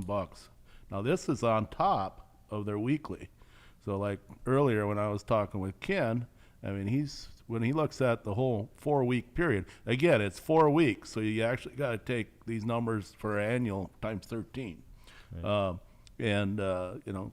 bucks. Now this is on top of their weekly. So like earlier when I was talking with Ken, I mean he's when he looks at the whole 4 week period. Again, it's 4 weeks, so you actually got to take these numbers for annual times 13. Right. And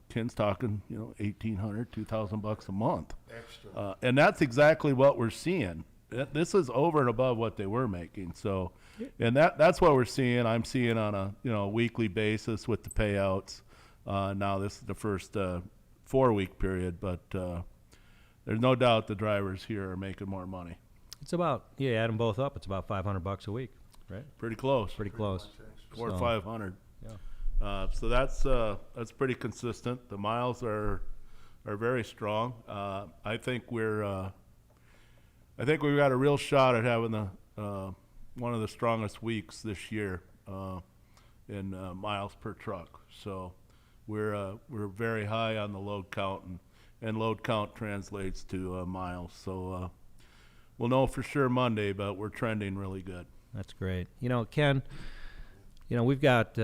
Ken's talking 1,800, 2,000 bucks a month, Extra. and that's exactly what we're seeing. This is over and above what they were making. So, and that's what we're seeing. I'm seeing on a weekly basis with the payouts. Now this is the first 4 week period, but there's no doubt the drivers here are making more money. It's about, add them both up, it's about $500 a week, right? Pretty close. Pretty close. Four or So, 500. Yeah. So that's pretty consistent. The miles are very strong. I think we've got a real shot at having the one of the strongest weeks this year in miles per truck. So we're very high on the load count, and load count translates to miles. So we'll know for sure Monday, but we're trending really good. That's great. Ken, we've got,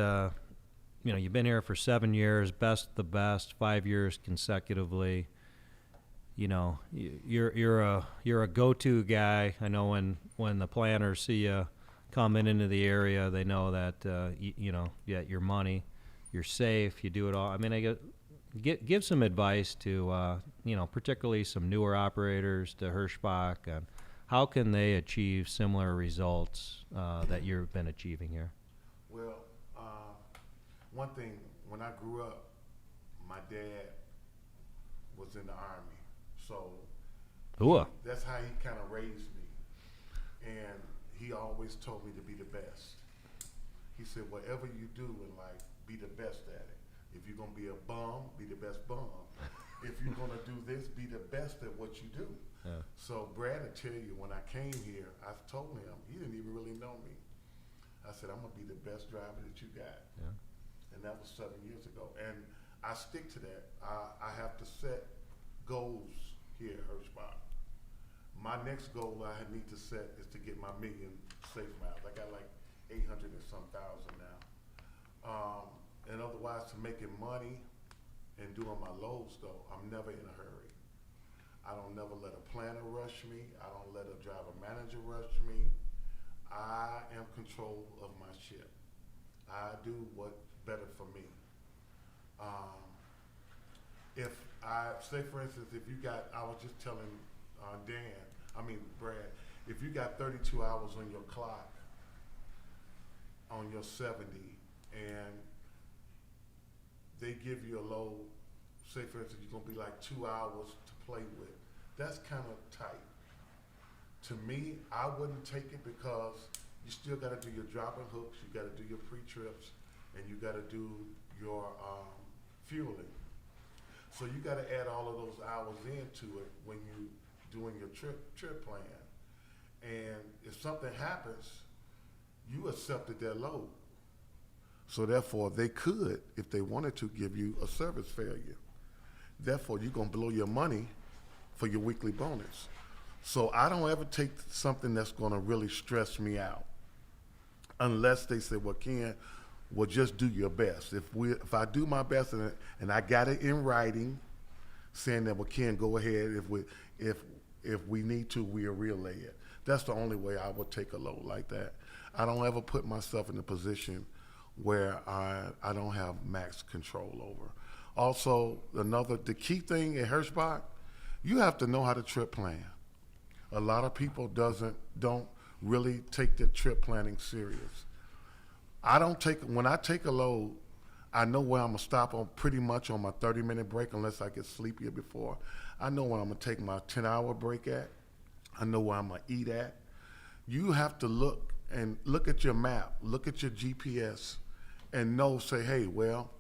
you've been here for 7 years, best the best, 5 years consecutively. You're a go-to guy. I know when the planners see you coming into the area, they know that you get your money, you're safe, you do it all. I mean, give some advice to particularly some newer operators to Hirschbach on how can they achieve similar results that you've been achieving here. Well, one thing, when I grew up, my dad was in the Army. So Ooh. that's how he kind of raised me. And he always told me to be the best. He said, whatever you do in life, be the best at it. If you're going to be a bum, be the best bum. If you're going to do this, be the best at what you do. Yeah. So Brad, I tell you, when I came here, I told him, he didn't even really know me. I said, I'm going to be the best driver that you got. Yeah. And that was 7 years ago. And I stick to that. I have to set goals here at Hirschbach. My next goal I need to set is to get my million safe miles. I got like 800 and some thousand now. And otherwise, to making money and doing my loads though, I'm never in a hurry. I don't never let a planner rush me. I don't let a driver manager rush me. I am control of my ship. I do what's better for me. If I say, for instance, if you got, I was just telling Brad, if you got 32 hours on your clock on your 70 and they give you a load, say for instance, you're gonna be like 2 hours to play with, that's kind of tight. To me, I wouldn't take it because you still gotta do your dropping hooks, you gotta do your pre-trips, and you gotta do your fueling. So you got to add all of those hours into it when you doing your trip plan. And if something happens, you accepted their load. So therefore, they could, if they wanted to, give you a service failure. Therefore, you're going to blow your money for your weekly bonus. So I don't ever take something that's going to really stress me out, unless they say, well, Ken, well, just do your best. If I do my best and I got it in writing, saying that, well, Ken, go ahead. If we need to, we'll relay it. That's the only way I would take a load like that. I don't ever put myself in a position where I don't have max control over. Also, the key thing at Hirschbach, you have to know how to trip plan. A lot of people don't really take the trip planning serious. When I take a load, I know where I'm gonna stop on pretty much on my 30-minute break unless I get sleepier before. I know when I'm gonna take my 10-hour break at. I know where I'm gonna eat at. You have to look at your map, look at your GPS, and say, hey, well,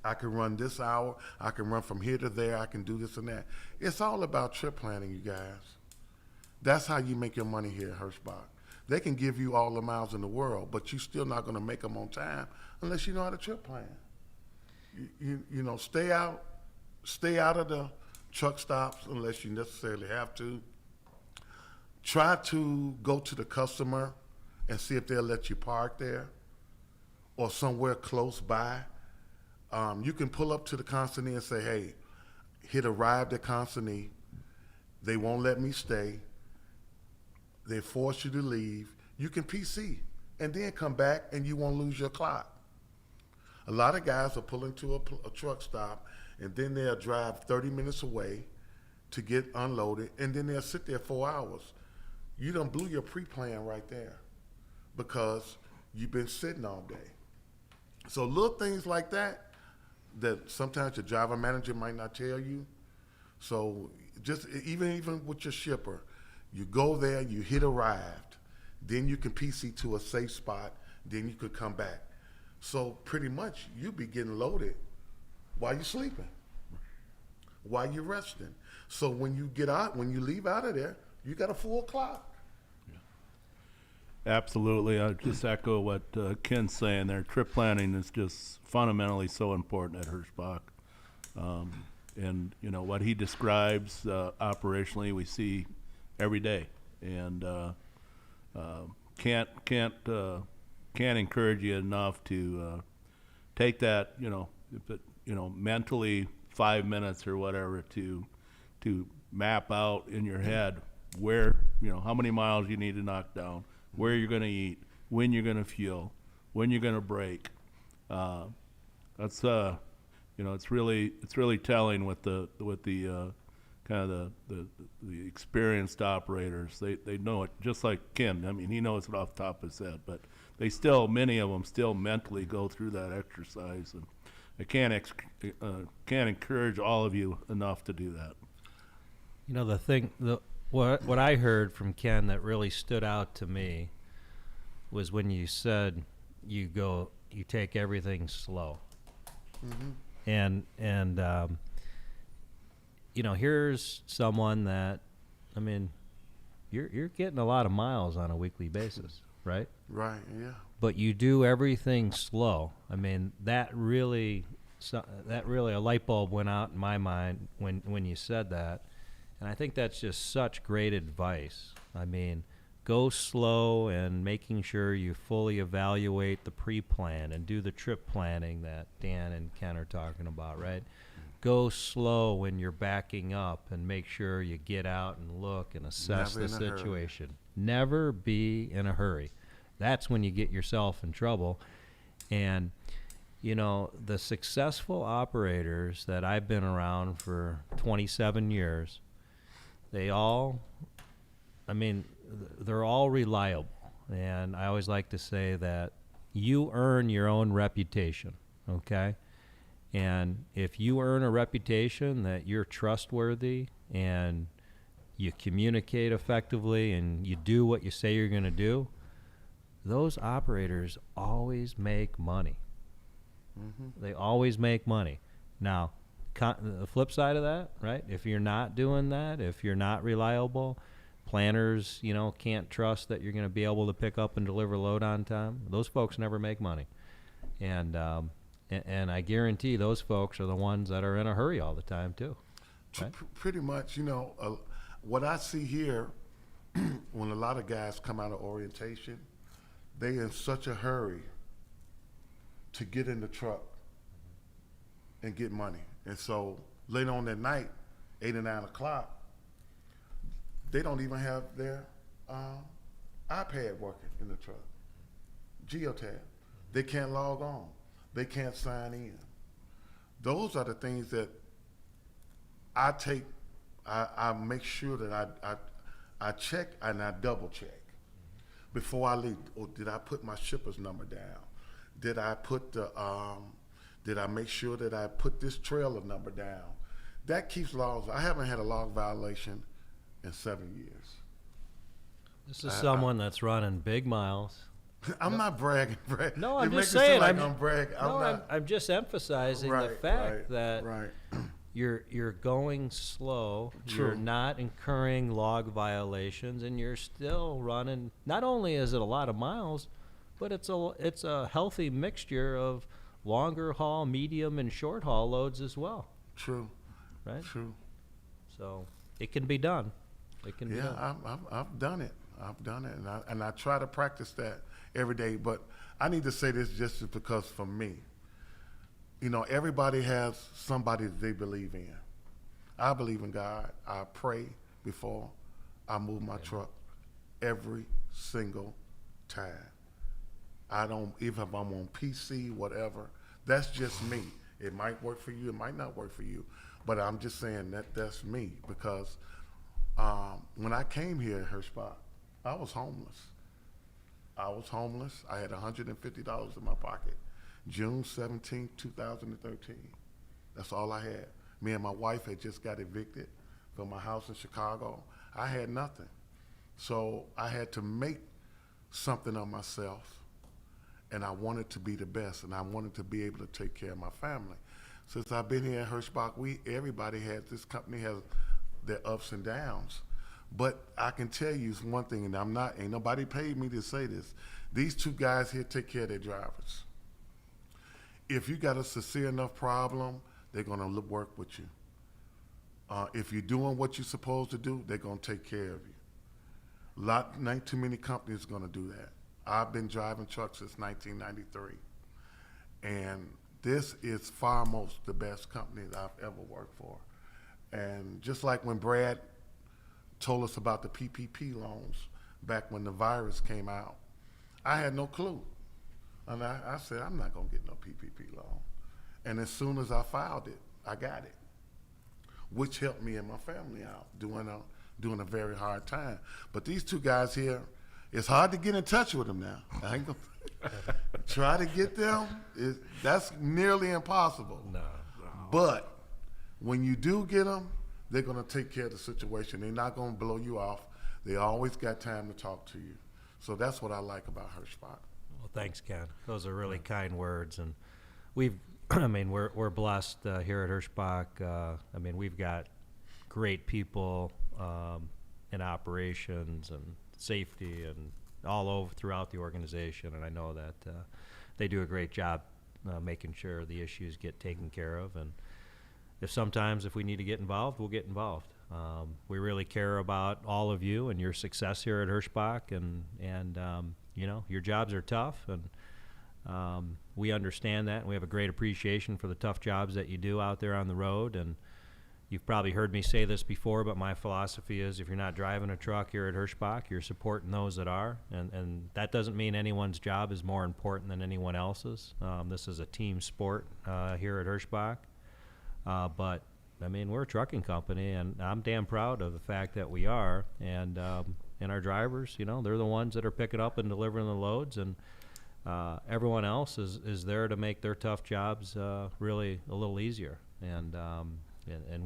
I can run this hour, I can run from here to there, I can do this and that. It's all about trip planning, you guys. That's how you make your money here at Hirschbach. They can give you all the miles in the world, but you're still not going to make them on time unless you know how to trip plan. Stay out of the truck stops unless you necessarily have to. Try to go to the customer and see if they'll let you park there. or somewhere close by, you can pull up to the consignee and say, hey, hit arrived at consignee. They won't let me stay. They force you to leave. You can PC and then come back and you won't lose your clock. A lot of guys are pulling to a truck stop and then they'll drive 30 minutes away to get unloaded and then they'll sit there 4 hours. You done blew your pre-plan right there because you've been sitting all day. So little things like that sometimes your driver manager might not tell you. So just even with your shipper, you go there, you hit arrived, then you can PC to a safe spot, then you could come back. So pretty much you be getting loaded while you're sleeping, while you're resting. So when you leave out of there, you got a full clock. Absolutely. I just echo what Ken's saying there. Trip planning is just fundamentally so important at Hirschbach. And, you know, what he describes operationally we see every day. And can't encourage you enough to take that, mentally 5 minutes or whatever to map out in your head where, how many miles you need to knock down, where you're going to eat, when you're going to fuel, when you're going to brake. That's it's really telling with the kind of the experienced operators. They know it just like Ken. I mean, he knows it off the top of his head, but many of them still mentally go through that exercise, and I can't encourage all of you enough to do that. You know, what I heard from Ken that really stood out to me was when you said you take everything slow. Mm-hmm. And here's someone that, I mean, you're getting a lot of miles on a weekly basis, right? Right, yeah. But you do everything slow. I mean, that really a light bulb went out in my mind when you said that. And I think that's just such great advice. I mean, go slow and making sure you fully evaluate the pre-plan and do the trip planning that Dan and Ken are talking about, right? Go slow when you're backing up and make sure you get out and look and assess the situation. Never be in a hurry. That's when you get yourself in trouble. And, the successful operators that I've been around for 27 years, they're all reliable. And I always like to say that you earn your own reputation, okay? And if you earn a reputation that you're trustworthy and you communicate effectively and you do what you say you're going to do, those operators always make money. Mm-hmm. They always make money. Now, the flip side of that, right? If you're not doing that, if you're not reliable, planners, can't trust that you're going to be able to pick up and deliver load on time, those folks never make money. And I guarantee those folks are the ones that are in a hurry all the time too. Right? Pretty much, what I see here when a lot of guys come out of orientation, they in such a hurry to get in the truck and get money. And so later on that night, 8 or 9 o'clock, they don't even have their iPad working in the truck, geotab. They can't log on. They can't sign in. Those are the things that I take. I make sure that I check and I double check before I leave. Or did I put my shipper's number down? Did I put did I make sure that I put this trailer number down? That keeps logs. I haven't had a log violation in 7 years. This is someone that's running big miles. I'm not bragging. No, I'm just saying. I'm bragging. I'm just emphasizing the fact that you're going slow. True. You're not incurring log violations, and you're still running. Not only is it a lot of miles, but it's a healthy mixture of longer haul, medium, and short haul loads as well. True. Right. True. So it can be done. It can be done. I've done it. I've done it, and I try to practice that every day. But I need to say this just because for me, you know, everybody has somebody that they believe in. I believe in God. I pray before I move my truck every single time. I don't, even if I'm on PC, whatever, that's just me. It might work for you, it might not work for you. But I'm just saying that that's me because when I came here at Hirschbach, I was homeless. I had $150 in my pocket. June 17, 2013. That's all I had. Me and my wife had just got evicted from my house in Chicago. I had nothing. So I had to make something of myself, and I wanted to be the best, and I wanted to be able to take care of my family. Since I've been here at Hirschbach, this company has their ups and downs. But I can tell you one thing, and ain't nobody paid me to say this. These two guys here take care of their drivers. If you got a sincere enough problem, they're gonna work with you. If you're doing what you're supposed to do, they're gonna take care of you. Not too many companies gonna do that. I've been driving trucks since 1993, and this is far most the best company that I've ever worked for. And just like when Brad told us about the PPP loans back when the virus came out, I had no clue. And I said, I'm not gonna get no PPP loan. And as soon as I filed it, I got it, which helped me and my family out during a very hard time. But these two guys here, it's hard to get in touch with them now. I ain't gonna try to get them. That's nearly impossible. No. But when you do get them, they're gonna take care of the situation. They're not gonna blow you off. They always got time to talk to you. So that's what I like about Hirschbach. Well, thanks, Ken. Those are really kind words, and we're blessed here at Hirschbach. We've got great people in operations and safety and all over throughout the organization, and I know that they do a great job making sure the issues get taken care of. And if we need to get involved, we'll get involved. We really care about all of you and your success here at Hirschbach, and your jobs are tough, and we understand that, and we have a great appreciation for the tough jobs that you do out there on the road. And you've probably heard me say this before, but my philosophy is if you're not driving a truck here at Hirschbach, you're supporting those that are, and that doesn't mean anyone's job is more important than anyone else's. This is a team sport here at Hirschbach, but we're a trucking company, and I'm damn proud of the fact that we are, and our drivers, they're the ones that are picking up and delivering the loads, and everyone else is there to make their tough jobs really a little easier. And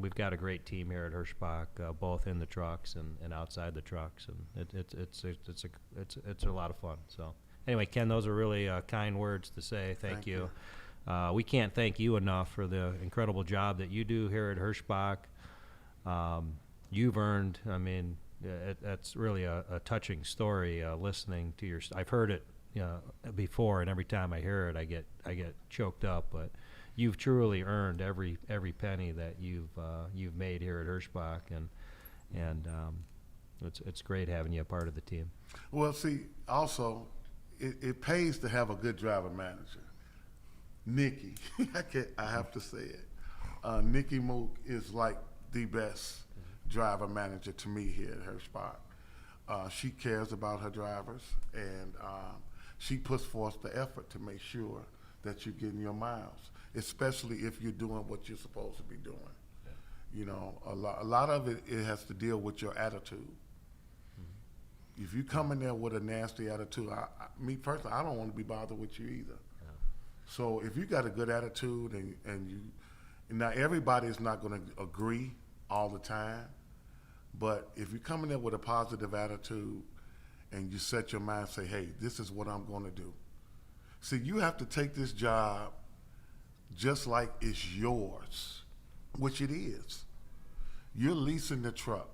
we've got a great team here at Hirschbach, both in the trucks and outside the trucks, and it's a lot of fun. So anyway, Ken, those are really kind words to say. Thank you. We can't thank you enough for the incredible job that you do here at Hirschbach. You've earned, that's really a touching story, listening to your, I've heard it before, and every time I hear it, I get choked up, but you've truly earned every penny that you've made here at Hirschbach, and it's great having you a part of the team. Well, see, also, it pays to have a good driver manager. Nikki, I have to say it. Nikki Mook is like the best driver manager to me here at Hirschbach. She cares about her drivers, and she puts forth the effort to make sure that you're getting your miles, especially if you're doing what you're supposed to be doing. A lot of it has to deal with your attitude. If you come in there with a nasty attitude, me personally, I don't want to be bothered with you either. So if you got a good attitude, and now everybody is not going to agree all the time, but if you come in there with a positive attitude and you set your mind, say, hey, this is what I'm going to do. See, you have to take this job just like it's yours, which it is. You're leasing the truck,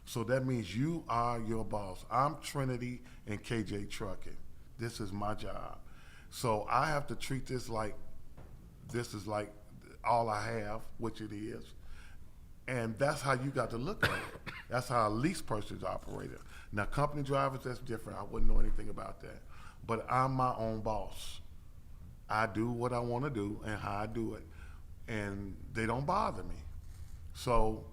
so that means you are your boss. I'm Trinity and KJ Trucking. This is my job. So I have to treat this like this is like all I have, which it is. And that's how you got to look at it. That's how a lease person is operated. Now, company drivers, that's different. I wouldn't know anything about that. but I'm my own boss. I do what I want to do and how I do it, and they don't bother me. So,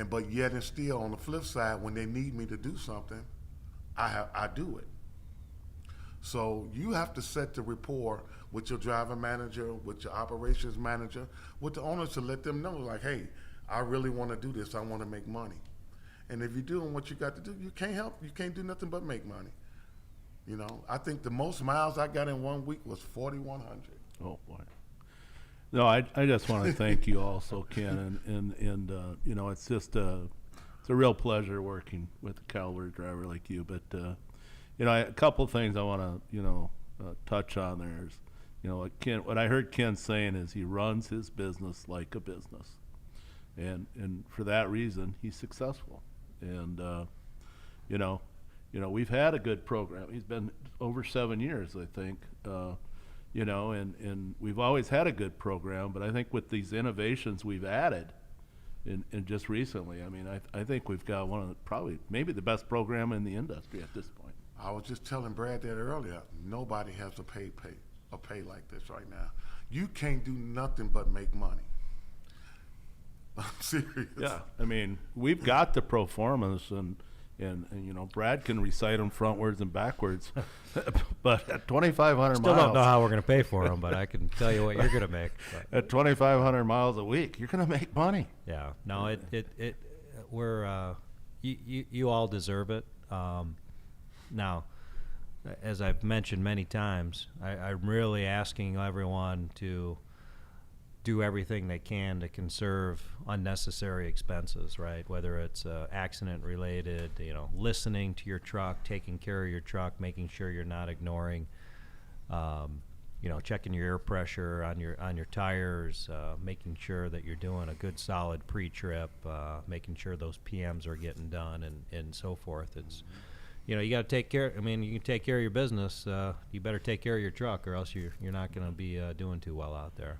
but yet and still on the flip side, when they need me to do something, I do it. So you have to set the rapport with your driver manager, with your operations manager, with the owners to let them know, like, hey, I really want to do this. I want to make money. And if you're doing what you got to do, you can't help. You can't do nothing but make money. You know, I think the most miles I got in 1 week was 4,100. Oh boy. No, I just want to thank you also, Ken, and you know, it's just it's a real pleasure working with a cavalry driver like you. But you know, a couple of things I want to touch on there is, you know, what I heard Ken saying is he runs his business like a business, and for that reason he's successful. And you know, we've had a good program. He's been over 7 years, I think. You know, and we've always had a good program, but I think with these innovations we've added, and just recently, I mean, I think we've got one of the, probably maybe the best program in the industry at this point. I was just telling Brad that earlier. Nobody has a pay like this right now. You can't do nothing but make money. I'm serious. Yeah, I mean, we've got the pro formas, and you know, Brad can recite them frontwards and backwards, but at 2,500 miles, Still don't know how we're going to pay for them, but I can tell you what you're going to make. But. At 2,500 miles a week, you're going to make money. Yeah, no, we're you all deserve it. Now, as I've mentioned many times, I'm really asking everyone to do everything they can to conserve unnecessary expenses, right? Whether it's accident related, you know, listening to your truck, taking care of your truck, making sure you're not ignoring, you know, checking your air pressure on your tires, making sure that you're doing a good solid pre-trip, making sure those PMs are getting done, and so forth. It's, you know, you got to take care. I mean, you can take care of your business. You better take care of your truck, or else you're not going to be doing too well out there.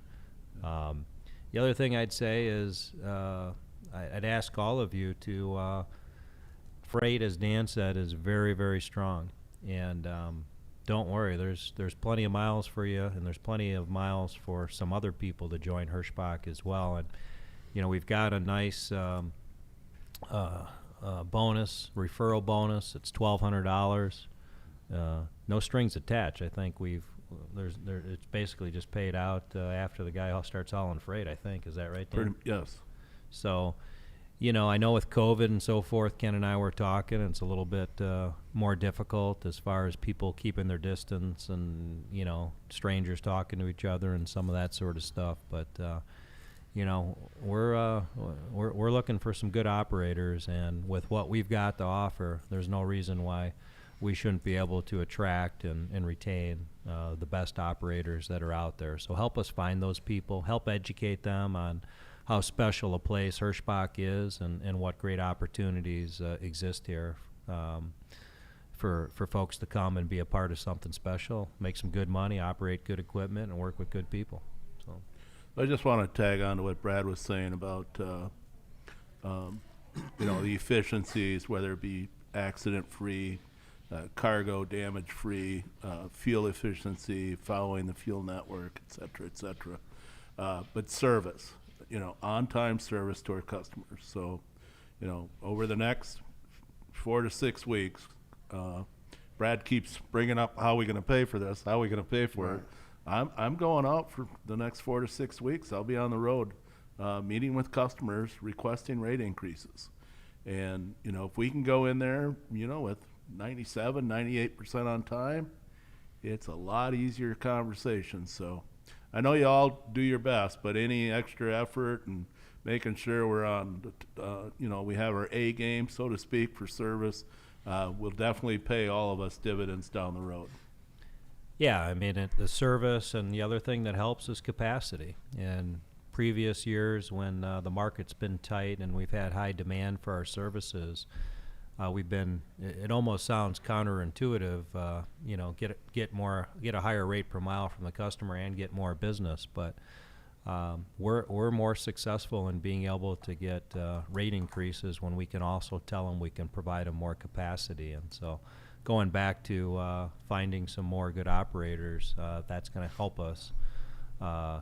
The other thing I'd say is I'd ask all of you to freight, as Dan said, is very, very strong, and don't worry. There's plenty of miles for you, and there's plenty of miles for some other people to join Hirschbach as well. And you know, we've got a nice bonus, referral bonus. It's $1,200. No strings attached. I think it's basically just paid out after the guy starts hauling freight, I think. Is that right, Dan? Yes. So, you know, I know with COVID and so forth, Ken and I were talking, and it's a little bit more difficult as far as people keeping their distance and, you know, strangers talking to each other and some of that sort of stuff. But, you know, we're looking for some good operators, and with what we've got to offer, there's no reason why we shouldn't be able to attract and retain the best operators that are out there. So help us find those people, help educate them on how special a place Hirschbach is, and what great opportunities exist here for folks to come and be a part of something special, make some good money, operate good equipment, and work with good people. So I just want to tag on to what Brad was saying about you know, the efficiencies, whether it be accident-free, cargo damage-free, fuel efficiency, following the fuel network, et cetera, but service, you know, on-time service to our customers. So, you know, over the next 4 to 6 weeks, Brad keeps bringing up how are we going to pay for this, how are we going to pay for it. I'm going out for the next 4 to 6 weeks. I'll be on the road meeting with customers, requesting rate increases. And, you know, if we can go in there, you know, with 97, 98% on time, it's a lot easier conversation. So I know you all do your best, but any extra effort and making sure we're on, you know, we have our A game, so to speak, for service, will definitely pay all of us dividends down the road. yeah, I mean, the service, and the other thing that helps is capacity. And previous years when the market's been tight and we've had high demand for our services, we've been, it almost sounds counterintuitive, you know, get a higher rate per mile from the customer and get more business, but we're more successful in being able to get rate increases when we can also tell them we can provide them more capacity. And so going back to finding some more good operators, that's going to help us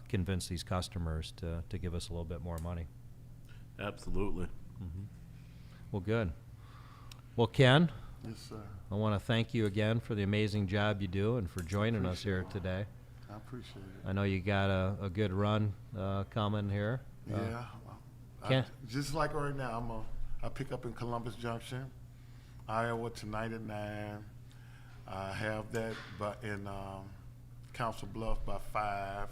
convince these customers to give us a little bit more money. Absolutely. Well, good. Well, Ken, Yes, sir. I want to thank you again for the amazing job you do and for joining us here today. I appreciate it. I know you got a good run coming here. Yeah. Ken? Just like right now, I pick up in Columbus Junction, Iowa tonight at 9. I have that in Council Bluff by 5.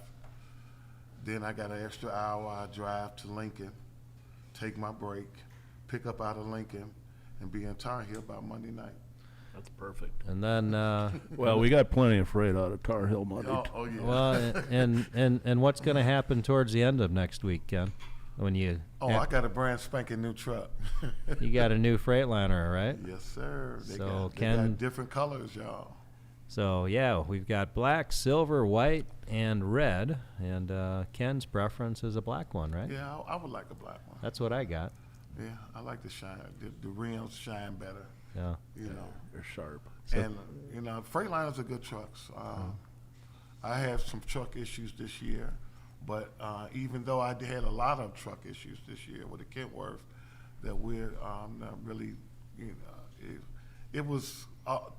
Then I got an extra hour. I drive to Lincoln, take my break, pick up out of Lincoln, and be in Tar Heel by Monday night. That's perfect. And then, Well, we got plenty of freight out of Tar Heel Monday. Oh yeah. well, and what's going to happen towards the end of next week, Ken? When you I got a brand spanking new truck. you got a new Freightliner, right? Yes, sir. They So got Ken- different colors, y'all. So yeah, we've got black, silver, white, and red. And Ken's preference is a black one, right? Yeah, I would like a black one. That's what I got. Yeah, I like the shine. The rims shine better, Yeah. you know. They're sharp. And, you know, Freightliners are good trucks. I had some truck issues this year, but even though I had a lot of truck issues this year with the Kentworth, that we're not really, you know, it was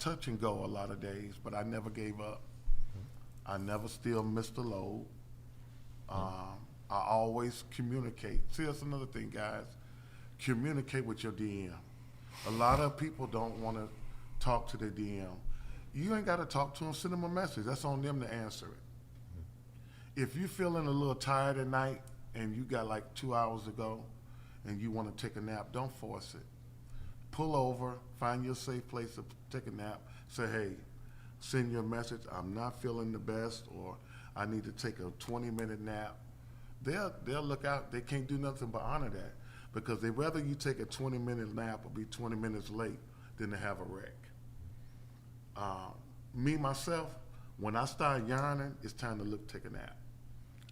touch and go a lot of days, but I never gave up. I never still missed a load. I always communicate. See, that's another thing, guys. Communicate with your DM. A lot of people don't want to talk to their DM. You ain't got to talk to them. Send them a message. That's on them to answer it. If you're feeling a little tired at night and you got like 2 hours to go and you want to take a nap, don't force it. Pull over, find your safe place to take a nap. Say, hey, send your message. I'm not feeling the best, or I need to take a 20-minute nap. They'll look out. They can't do nothing but honor that, because they'd rather you take a 20-minute nap or be 20 minutes late than to have a wreck. Me, myself, when I start yarning, it's time to take a nap.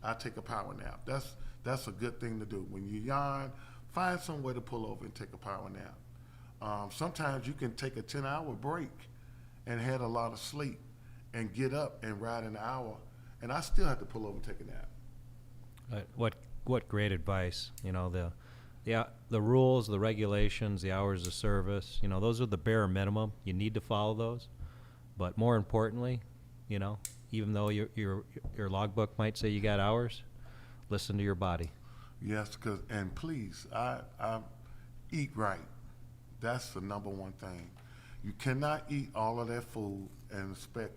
I take a power nap. That's a good thing to do. When you yarn, find some way to pull over and take a power nap. Sometimes you can take a 10-hour break and had a lot of sleep and get up and ride an hour, and I still have to pull over and take a nap. What great advice. You know, the rules, the regulations, the hours of service, you know, those are the bare minimum. You need to follow those. But more importantly, you know, even though your logbook might say you got hours, listen to your body. Yes, and please, I eat right. That's the number one thing. You cannot eat all of that food and expect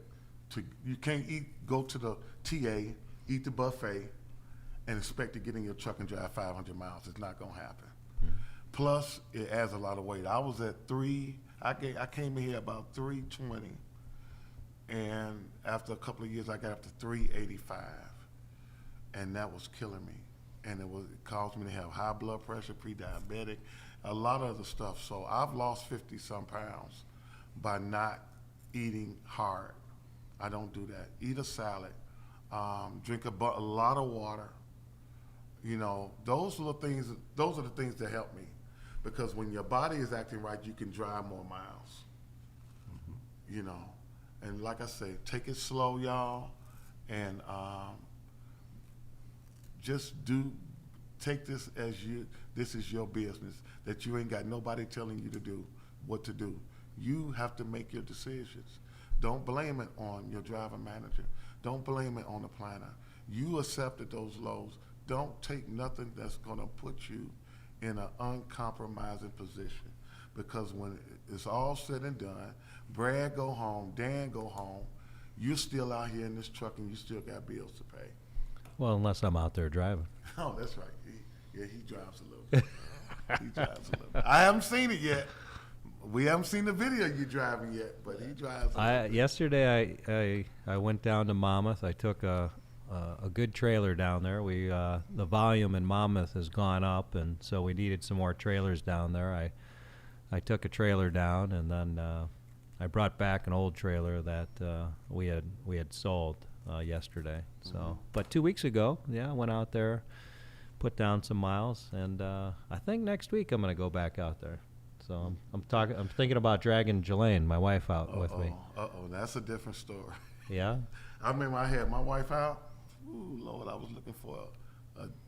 you can't go to the TA, eat the buffet, and expect to get in your truck and drive 500 miles. It's not going to happen. Plus, it adds a lot of weight. I was at I came in here about 320, and after a couple of years, I got up to 385, and that was killing me. And it caused me to have high blood pressure, pre-diabetic, a lot of other stuff. So I've lost 50-some pounds by not eating hard. I don't do that. Eat a salad, drink a lot of water. You know, those are the things that help me, because when your body is acting right, you can drive more miles. You know, and like I say, take it slow, y'all, and just take this as this is your business, that you ain't got nobody telling you to do what to do. You have to make your decisions. Don't blame it on your driver manager. Don't blame it on the planner. You accepted those loads. Don't take nothing that's going to put you in an uncompromising position, because when it's all said and done, Brad go home, Dan go home, you're still out here in this truck and you still got bills to pay. Well, unless I'm out there driving. Oh, that's right. He drives a little bit. He drives a little bit. I haven't seen it yet. We haven't seen the video you driving yet, but he drives a little bit. Yesterday, I went down to Monmouth. I took a good trailer down there. The volume in Monmouth has gone up, and so we needed some more trailers down there. I took a trailer down, and then I brought back an old trailer that we had sold yesterday. So, but 2 weeks ago, I went out there, put down some miles, and I think next week I'm going to go back out there. So I'm thinking about dragging Jelaine, my wife, out with me. That's a different story. Yeah. I remember I had my wife out. Ooh, Lord, I was looking for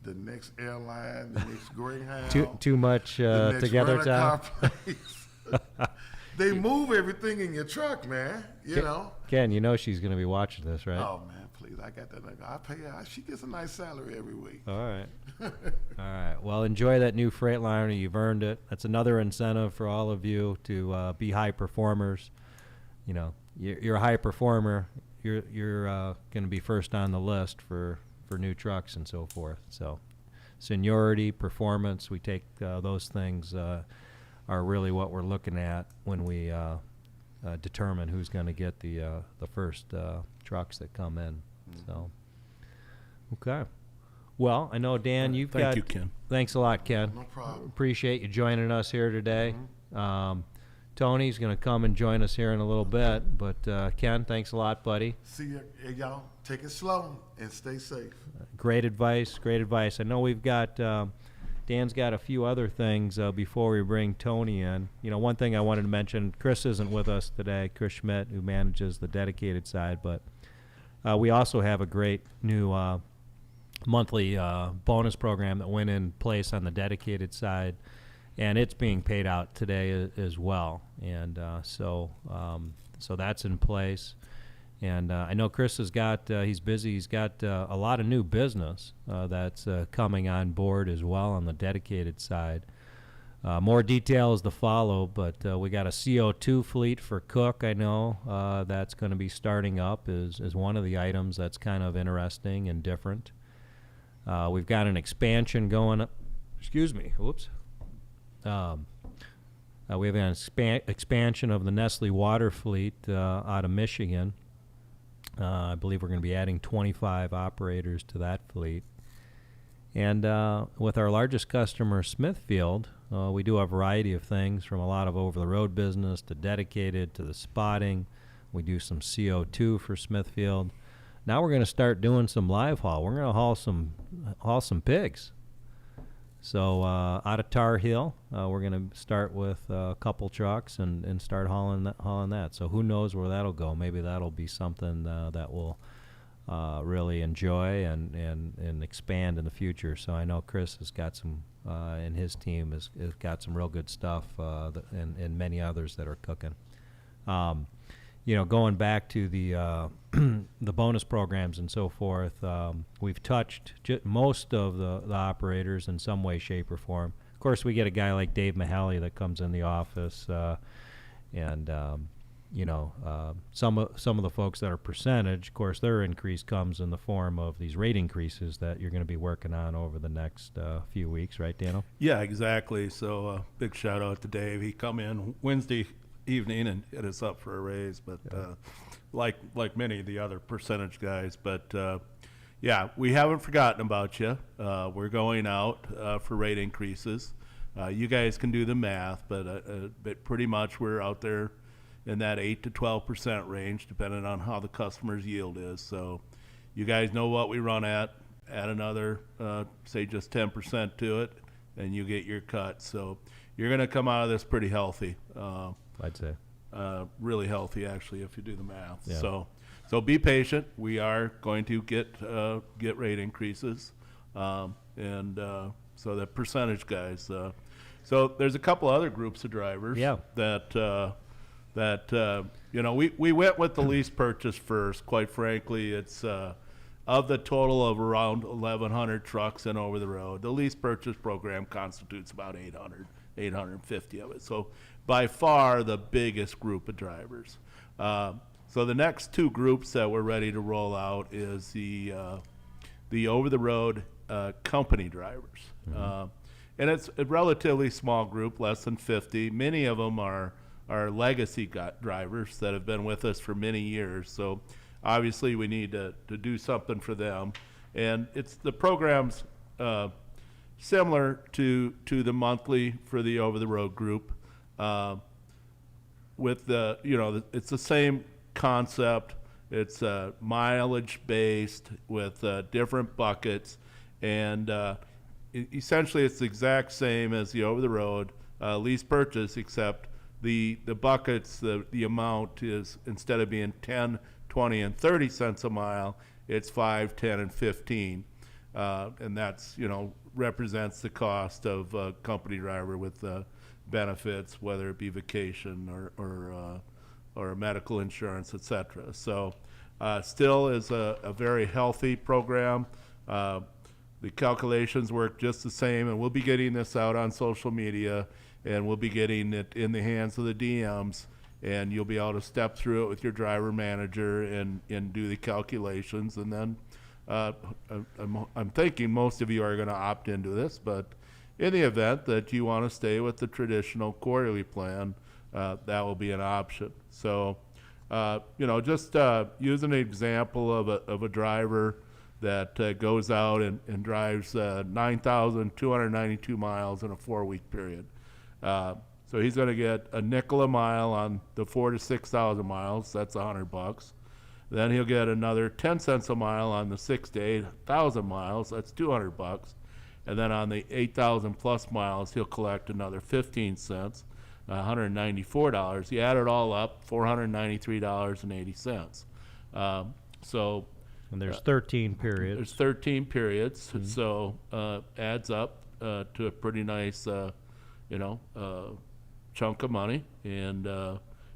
the next airline, the next Greyhound. Too much the next together time. rental-car place. They move everything in your truck, man. You know. Ken, you know she's going to be watching this, right? Oh man, please! I got that. I pay her. She gets a nice salary every week. All right. All right. Well, enjoy that new Freightliner. You've earned it. That's another incentive for all of you to be high performers. You know, you're a high performer. You're going to be first on the list for new trucks and so forth. So, seniority, performance, we take those things are really what we're looking at when we determine who's going to get the first trucks that come in. So, okay. Well, I know, Dan, you've got... Thank you, Ken. Thanks a lot, Ken. No problem. Appreciate you joining us here today. Tony's going to come and join us here in a little bit. But, Ken, thanks a lot, buddy. See you, y'all. Take it slow and stay safe. Great advice. Great advice. I know we've got... Dan's got a few other things before we bring Tony in. You know, one thing I wanted to mention, Chris isn't with us today, Chris Schmidt, who manages the dedicated side, but we also have a great new monthly bonus program that went in place on the dedicated side, and it's being paid out today as well. And so that's in place. And I know Chris has got, he's busy, he's got a lot of new business that's coming on board as well on the dedicated side. More details to follow, but we got a CO2 fleet for Cook, I know, that's going to be starting up is one of the items that's kind of interesting and different. We've got an expansion going up, excuse me, whoops. We have an expansion of the Nestle water fleet out of Michigan. I believe we're going to be adding 25 operators to that fleet. And with our largest customer, Smithfield, we do a variety of things from a lot of over-the-road business to dedicated to the spotting. We do some CO2 for Smithfield. Now we're going to start doing some live haul. We're going to haul some pigs. So out of Tar Heel, we're going to start with a couple trucks and start hauling that. So who knows where that'll go? Maybe that'll be something that we'll really enjoy and expand in the future. So I know Chris has got some, and his team has got some real good stuff, and many others that are cooking. You know, going back to the the bonus programs and so forth, we've touched most of the operators in some way, shape, or form. Of course, we get a guy like Dave Mahaly that comes in the office, and you know, some of the folks that are percentage, of course, their increase comes in the form of these rate increases that you're going to be working on over the next few weeks, right, Dano? Yeah, exactly. So big shout out to Dave. He come in Wednesday evening and hit us up for a raise, but like many of the other percentage guys, but yeah, we haven't forgotten about you. We're going out for rate increases. You guys can do the math, but pretty much we're out there in that 8 to 12% range, depending on how the customer's yield is. So you guys know what we run at. Add another, say just 10% to it, and you get your cut. So you're going to come out of this pretty healthy. I'd say. Really healthy, actually, if you do the math. Yeah. So be patient. We are going to get rate increases, and so the percentage guys. So there's a couple other groups of drivers. Yeah. That you know, we went with the lease purchase first. Quite frankly, it's of the total of around 1,100 trucks and over the road, the lease purchase program constitutes about 850 of it. So by far the biggest group of drivers. So the next two groups that we're ready to roll out is the over-the-road company drivers. And it's a relatively small group, less than 50. Many of them are legacy drivers that have been with us for many years. So obviously we need to do something for them. And the program's similar to the monthly for the over-the-road group. With it's the same concept. It's mileage based with different buckets, and essentially it's the exact same as the over the road, lease purchase, except the buckets, the amount is, instead of being 10, 20, and 30 cents a mile, it's 5, 10, and 15. And that's, represents the cost of a company driver with benefits, whether it be vacation or medical insurance, et cetera. So still is a very healthy program. The calculations work just the same, and we'll be getting this out on social media, and we'll be getting it in the hands of the DMs, and you'll be able to step through it with your driver manager and do the calculations. And then I'm thinking most of you are going to opt into this, but in the event that you want to stay with the traditional quarterly plan, that will be an option. So, just use an example of a driver that goes out and drives 9,292 miles in a 4-week period. So he's going to get a nickel a mile on the 4,000 to 6,000 miles. That's $100. Then he'll get another 10 cents a mile on the 6,000 to 8,000 miles. That's $200. And then on the 8,000 plus miles, he'll collect another 15 cents, $194. You add it all up, $493.80. And there's 13 periods. There's 13 periods, so adds up to a pretty nice, chunk of money. And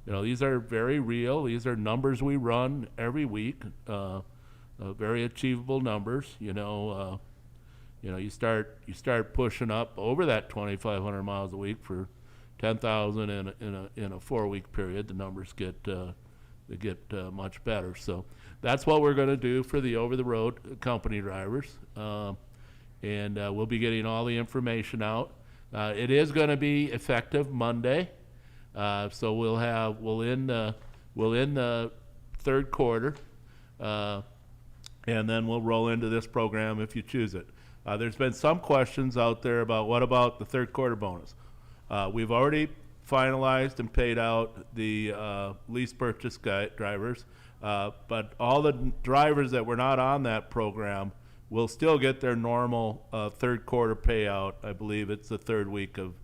these are very real. These are numbers we run every week. Very achievable numbers. You start pushing up over that 2,500 miles a week for 10,000 in a 4-week period. The numbers get much better. So that's what we're going to do for the over-the-road company drivers, and we'll be getting all the information out. It is going to be effective Monday, so we'll end the third quarter, and then we'll roll into this program if you choose it. There's been some questions out there about what about the third quarter bonus. We've already finalized and paid out the lease purchase drivers, but all the drivers that were not on that program will still get their normal third quarter payout. I believe it's the third week of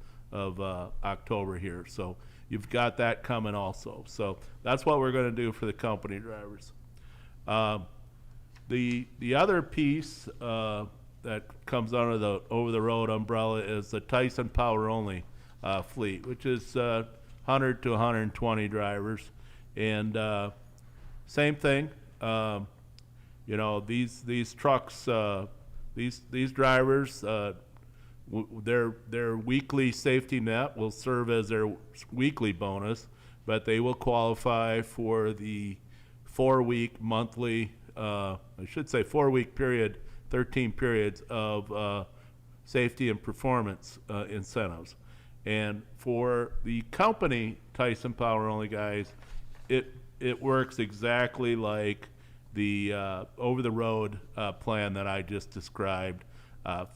October here. So you've got that coming also. So that's what we're going to do for the company drivers. The other piece that comes under the over-the-road umbrella is the Tyson Power Only fleet, which is 100 to 120 drivers. And same thing, these trucks, these drivers, their weekly safety net will serve as their weekly bonus, but they will qualify for the 4-week monthly, 4-week period, 13 periods of safety and performance incentives. And for the company Tyson Power Only guys, it works exactly like the over-the-road plan that I just described,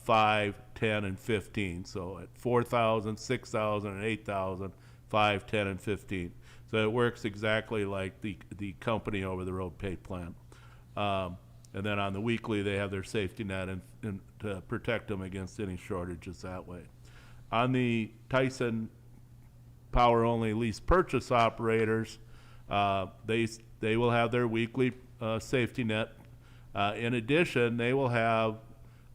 5, 10, and 15. So at 4,000, 6,000, and 8,000, 5, 10, and 15. So it works exactly like the company over-the-road pay plan. And then on the weekly, they have their safety net and to protect them against any shortages that way. On the Tyson Power Only lease purchase operators, they will have their weekly safety net. In addition, they will have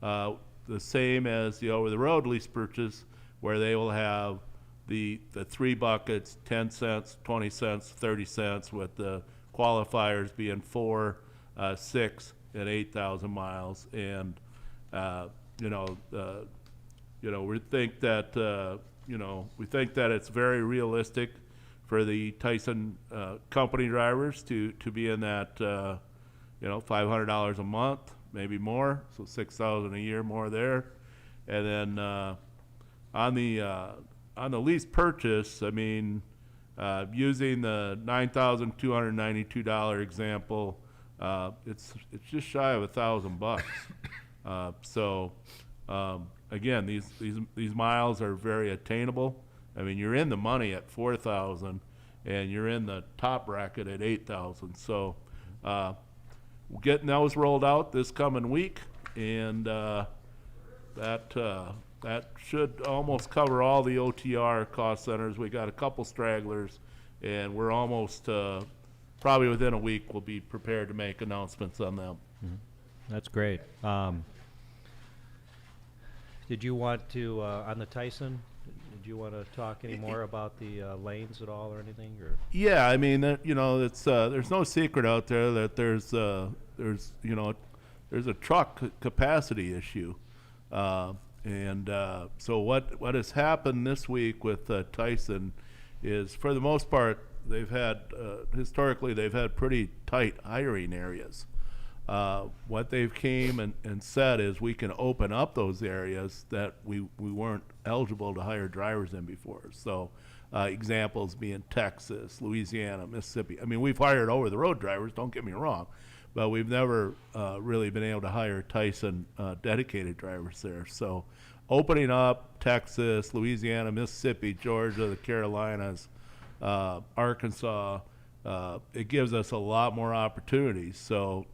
the same as the over-the-road lease purchase, where they will have the 3 buckets, 10 cents, 20 cents, 30 cents, with the qualifiers being 4, 6, and 8,000 miles. And we think that it's very realistic for the Tyson company drivers to be in that $500 a month, maybe more, so $6,000 a year more there. And then on the lease purchase, I mean, using the $9,292 example, it's just shy of $1,000. So again, these miles are very attainable. I mean, you're in the money at 4,000, and you're in the top bracket at 8,000. So we're getting those rolled out this coming week, and that that should almost cover all the OTR cost centers. We got a couple stragglers, and we're almost probably within a week we'll be prepared to make announcements on them. That's great. Did you want to, on the Tyson, did you want to talk any more about the lanes at all or anything? Or? Yeah, I mean, it's there's no secret out there that there's a truck capacity issue, and so what has happened this week with Tyson is, for the most part, they've had historically they've had pretty tight hiring areas. What they've came and said is we can open up those areas that we weren't eligible to hire drivers in before. So examples being Texas, Louisiana, Mississippi. I mean, we've hired over-the-road drivers, don't get me wrong, but we've never really been able to hire Tyson dedicated drivers there. So opening up Texas, Louisiana, Mississippi, Georgia, the Carolinas, Arkansas, it gives us a lot more opportunities. So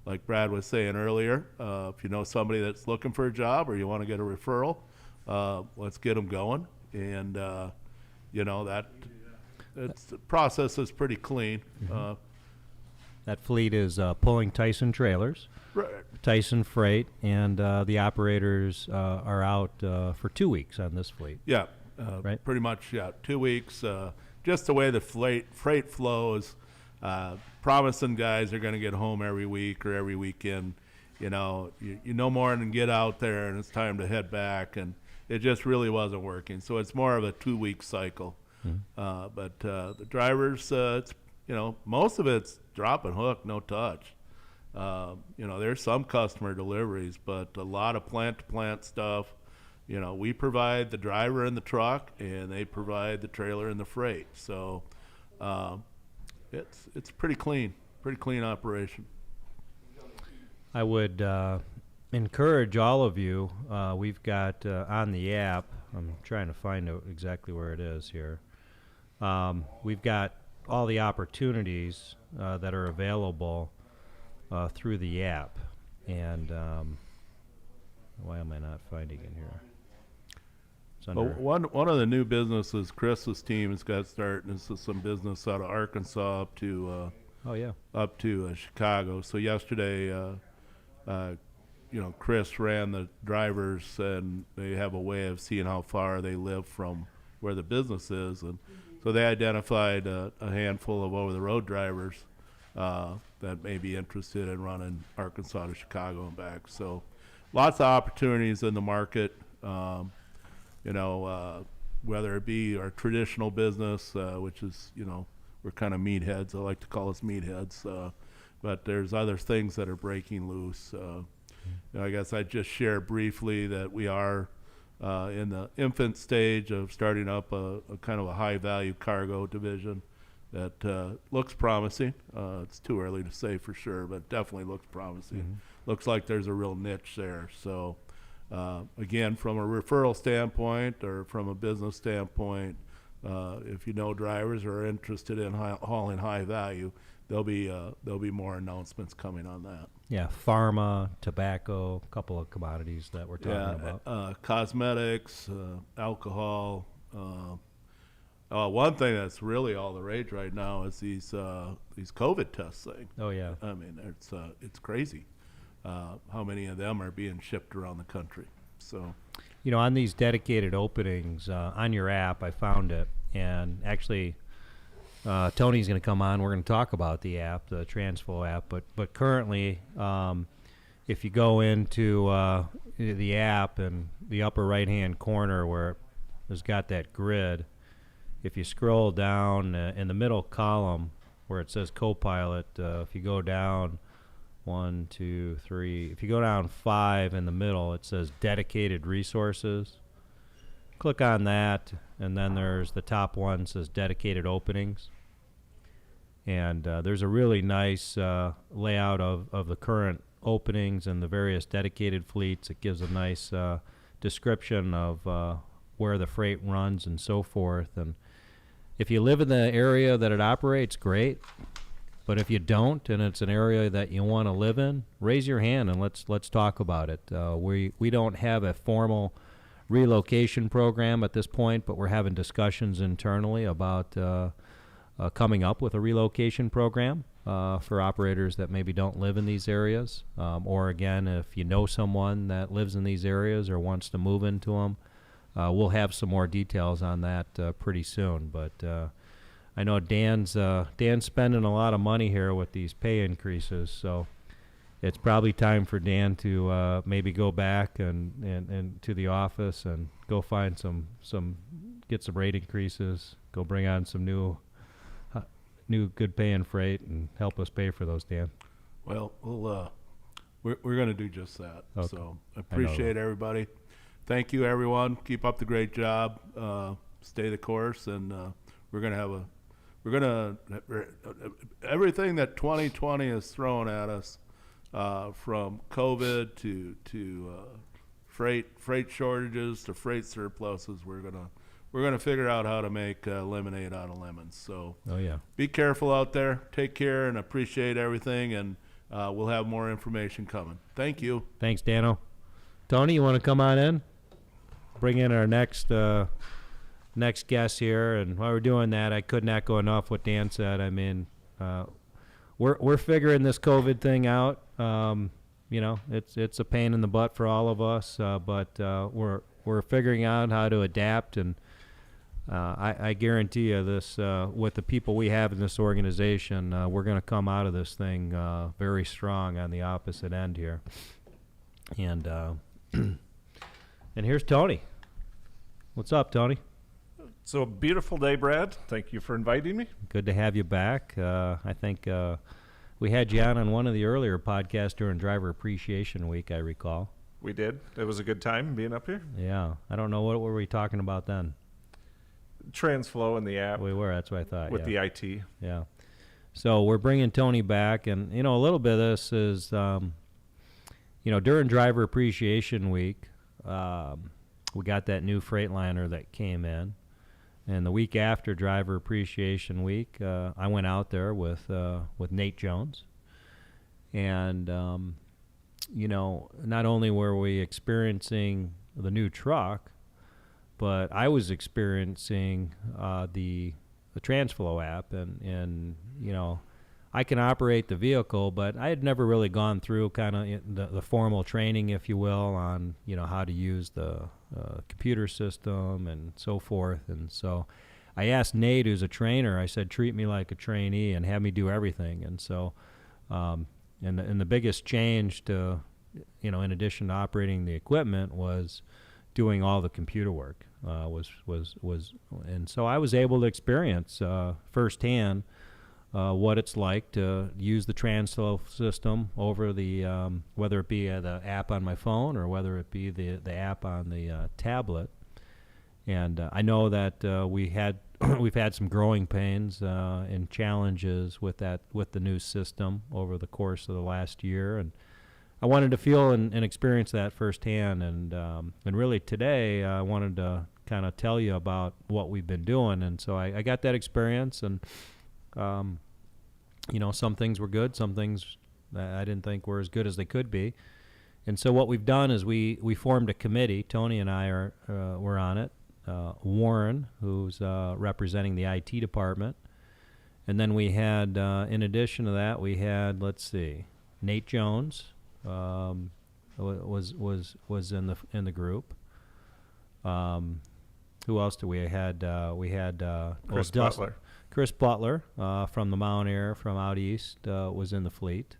like Brad was saying earlier, if you know somebody that's looking for a job or you want to get a referral, let's get them going. And the process is pretty clean. That fleet is pulling Tyson trailers, Right. Tyson freight, and the operators are out for 2 weeks on this fleet. Yeah, Right. pretty much, 2 weeks. Just the way the freight flows, promising guys are going to get home every week or every weekend. You know more than get out there and it's time to head back, and it just really wasn't working. So it's more of a 2-week cycle. But the drivers, it's most of it's drop and hook, no touch. There's some customer deliveries, but a lot of plant-to-plant stuff. We provide the driver and the truck, and they provide the trailer and the freight. So it's pretty clean operation. I would encourage all of you. We've got on the app. I'm trying to find out exactly where it is here. We've got all the opportunities that are available through the app, and why am I not finding it here? It's under One of the new businesses Chris's team has got started. This is some business out of Arkansas up to Chicago. So yesterday, Chris ran the drivers, and they have a way of seeing how far they live from where the business is, and so they identified a handful of over-the-road drivers that may be interested in running Arkansas to Chicago and back. So lots of opportunities in the market. Whether it be our traditional business, which is, we're kind of meatheads. I like to call us meatheads. But there's other things that are breaking loose. I guess I'd just share briefly that we are in the infant stage of starting up a kind of a high-value cargo division that looks promising. It's too early to say for sure, but definitely looks promising. Looks like there's a real niche there. So again, from a referral standpoint or from a business standpoint, if you know drivers are interested in hauling high value, there'll be more announcements coming on that. Yeah, pharma, tobacco, a couple of commodities that we're talking about. Cosmetics, alcohol. One thing that's really all the rage right now is these COVID tests thing. Oh yeah. I mean, it's crazy how many of them are being shipped around the country. So, on these dedicated openings on your app, I found it, and actually, Tony's going to come on. We're going to talk about the app, the Transfo app. But currently, if you go into the app in the upper right-hand corner where it's got that grid, if you scroll down in the middle column where it says Copilot, if you go down 1, 2, 3, if you go down 5 in the middle, it says Dedicated Resources. Click on that, and then there's the top one says Dedicated Openings. And there's a really nice layout of the current openings and the various dedicated fleets. It gives a nice description of where the freight runs and so forth. And if you live in the area that it operates, great. But if you don't, and it's an area that you want to live in, raise your hand and let's talk about it. We don't have a formal relocation program at this point, but we're having discussions internally about coming up with a relocation program for operators that maybe don't live in these areas. Or again, if you know someone that lives in these areas or wants to move into them, we'll have some more details on that pretty soon. But I know Dan's spending a lot of money here with these pay increases, so it's probably time for Dan to maybe go back and to the office and go find get some rate increases, go bring on some new good paying freight and help us pay for those, Dan. Well, we're going to do just that. Okay. So I appreciate everybody. Thank you, everyone. Keep up the great job. Stay the course, and everything that 2020 has thrown at us, from COVID to freight shortages to freight surpluses, we're gonna figure out how to make lemonade out of lemons. So be careful out there. Take care, and appreciate everything. And we'll have more information coming. Thank you. Thanks, Dano. Tony, you want to come on in? Bring in our next guest here. And while we're doing that, I couldn't echo enough what Dan said. I mean, we're figuring this COVID thing out. It's a pain in the butt for all of us, but we're figuring out how to adapt. And I guarantee you this, with the people we have in this organization, we're going to come out of this thing very strong on the opposite end here. And and here's Tony. What's up, Tony? So a beautiful day, Brad. Thank you for inviting me. Good to have you back. I think we had you on one of the earlier podcasts during Driver Appreciation Week, I recall. We did. It was a good time being up here. Yeah. I don't know, what were we talking about then? TransFlow and the app. We were, that's what I thought. With the IT. Yeah. So we're bringing Tony back, and, a little bit of this is, during Driver Appreciation Week, we got that new Freightliner that came in. And the week after Driver Appreciation Week, I went out there with Nate Jones. And, not only were we experiencing the new truck, but I was experiencing the TransFlow app. And I can operate the vehicle, but I had never really gone through kind of the formal training, if you will, on, how to use the computer system and so forth. And so I asked Nate, who's a trainer, I said, treat me like a trainee and have me do everything. And so, and the biggest change to, in addition to operating the equipment, was doing all the computer work. And so I was able to experience firsthand what it's like to use the TransFlow system over the, whether it be the app on my phone or whether it be the app on the tablet. And I know that we've had some growing pains and challenges with the new system over the course of the last year. And I wanted to feel and experience that firsthand. And really today I wanted to kind of tell you about what we've been doing. And so I got that experience, and some things were good, some things I didn't think were as good as they could be. And so what we've done is we formed a committee. Tony and I were on it. Warren, who's representing the IT department. And then we had, in addition to that, we had, Nate Jones was in the group. Who else do we had? We had Chris Butler. Chris Butler from the Mount Air from out east was in the fleet.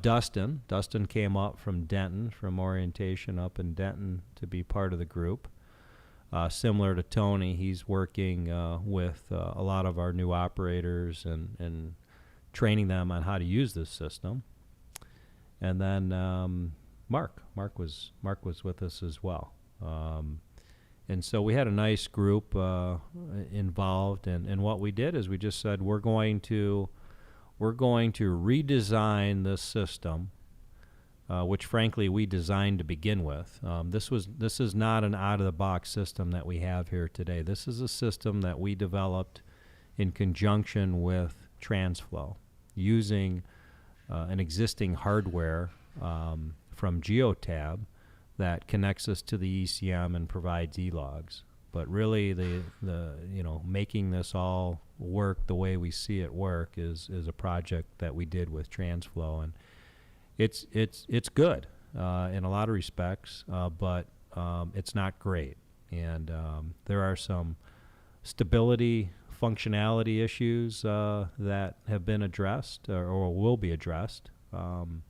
Dustin came up from Denton, from orientation up in Denton, to be part of the group. Similar to Tony, he's working with a lot of our new operators and training them on how to use this system. And then Mark was with us as well. And so we had a nice group involved, and what we did is we just said we're going to redesign this system, which frankly we designed to begin with. This is not an out-of-the-box system that we have here today. This is a system that we developed in conjunction with TransFlow. using an existing hardware from Geotab that connects us to the ECM and provides e-logs. But really, the making this all work the way we see it work is a project that we did with TransFlow, and it's good in a lot of respects, but it's not great, and there are some stability, functionality issues that have been addressed or will be addressed. Some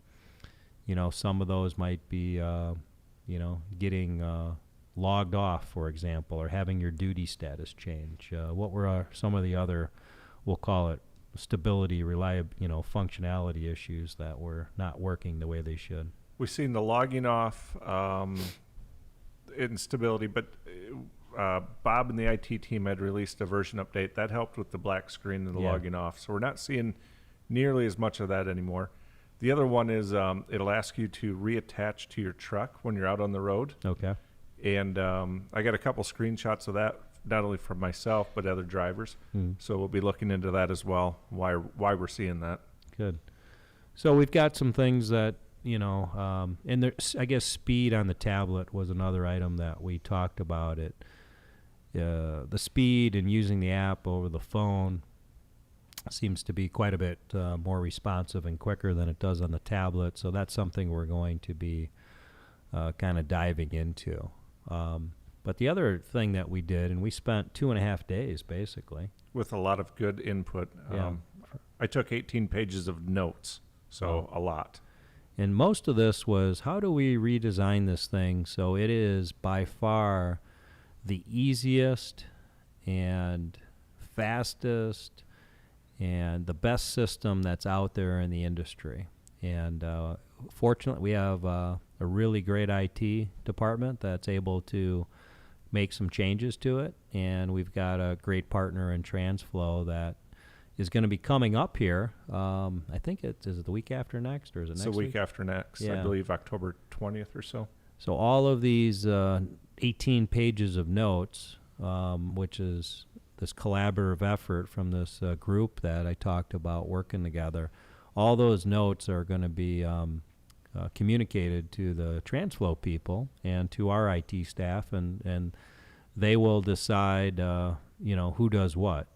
of those might be, getting logged off, for example, or having your duty status change. What were some of the other, we'll call it, stability, functionality issues that were not working the way they should? We've seen the logging off instability, but Bob and the IT team had released a version update that helped with the black screen and the logging off. So we're not seeing nearly as much of that anymore. The other one is it'll ask you to reattach to your truck when you're out on the road. Okay. And I got a couple screenshots of that, not only from myself but other drivers. So we'll be looking into that as well. Why we're seeing that? Good. So we've got some things that and I guess speed on the tablet was another item that we talked about. The speed and using the app over the phone seems to be quite a bit more responsive and quicker than it does on the tablet. So that's something we're going to be kind of diving into. But the other thing that we did, and we spent 2.5 days basically. With a lot of good input. I took 18 pages of notes, so a lot. And most of this was, how do we redesign this thing so it is by far the easiest and fastest and the best system that's out there in the industry. And fortunately, we have a really great IT department that's able to make some changes to it. And we've got a great partner in TransFlow that is going to be coming up here. I think is it the week after next, or is it next week? It's the week after next. Yeah. I believe October 20th or so. So all of these 18 pages of notes, which is this collaborative effort from this group that I talked about working together, all those notes are going to be communicated to the TransFlow people and to our IT staff, and they will decide, who does what.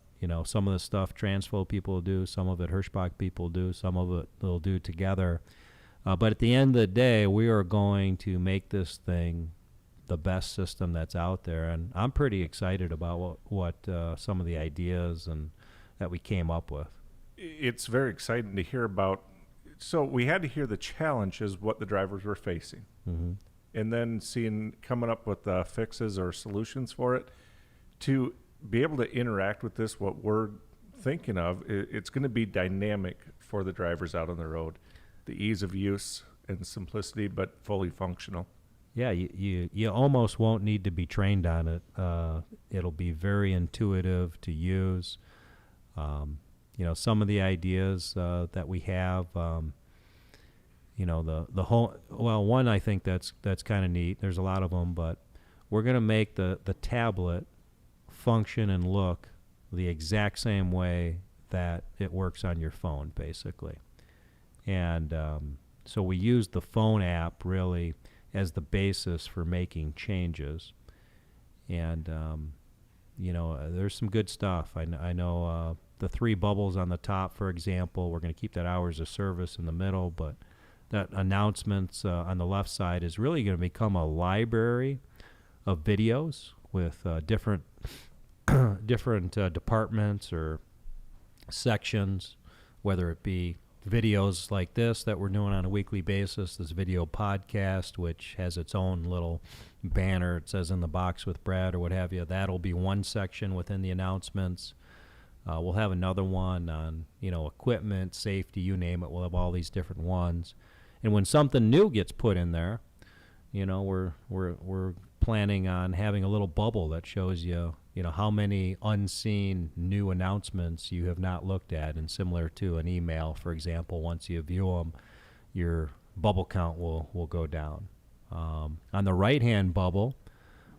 Some of the stuff TransFlow people do, some of it Hirschbach people do, some of it they'll do together. But at the end of the day, we are going to make this thing the best system that's out there. And I'm pretty excited about what some of the ideas and that we came up with. It's very exciting to hear about. So we had to hear the challenges, what the drivers were facing. Mm-hmm. And then coming up with fixes or solutions for it. To be able to interact with this, what we're thinking of, it's going to be dynamic for the drivers out on the road. The ease of use and simplicity, but fully functional. Yeah, you almost won't need to be trained on it. It'll be very intuitive to use. Some of the ideas that we have, the whole, one I think that's kind of neat. There's a lot of them, but we're going to make the tablet function and look the exact same way that it works on your phone, basically. And so we use the phone app really as the basis for making changes. And, there's some good stuff. I know the 3 bubbles on the top, for example, we're going to keep that hours of service in the middle, but that announcements on the left side is really going to become a library of videos with different departments or sections, whether it be videos like this that we're doing on a weekly basis, this video podcast, which has its own little banner, it says in the box with Brad or what have you. That'll be one section within the announcements. We'll have another one on, equipment, safety, you name it. We'll have all these different ones. And when something new gets put in there, we're planning on having a little bubble that shows you, how many unseen new announcements you have not looked at. And similar to an email, for example, once you view them, your bubble count will go down. On the right-hand bubble,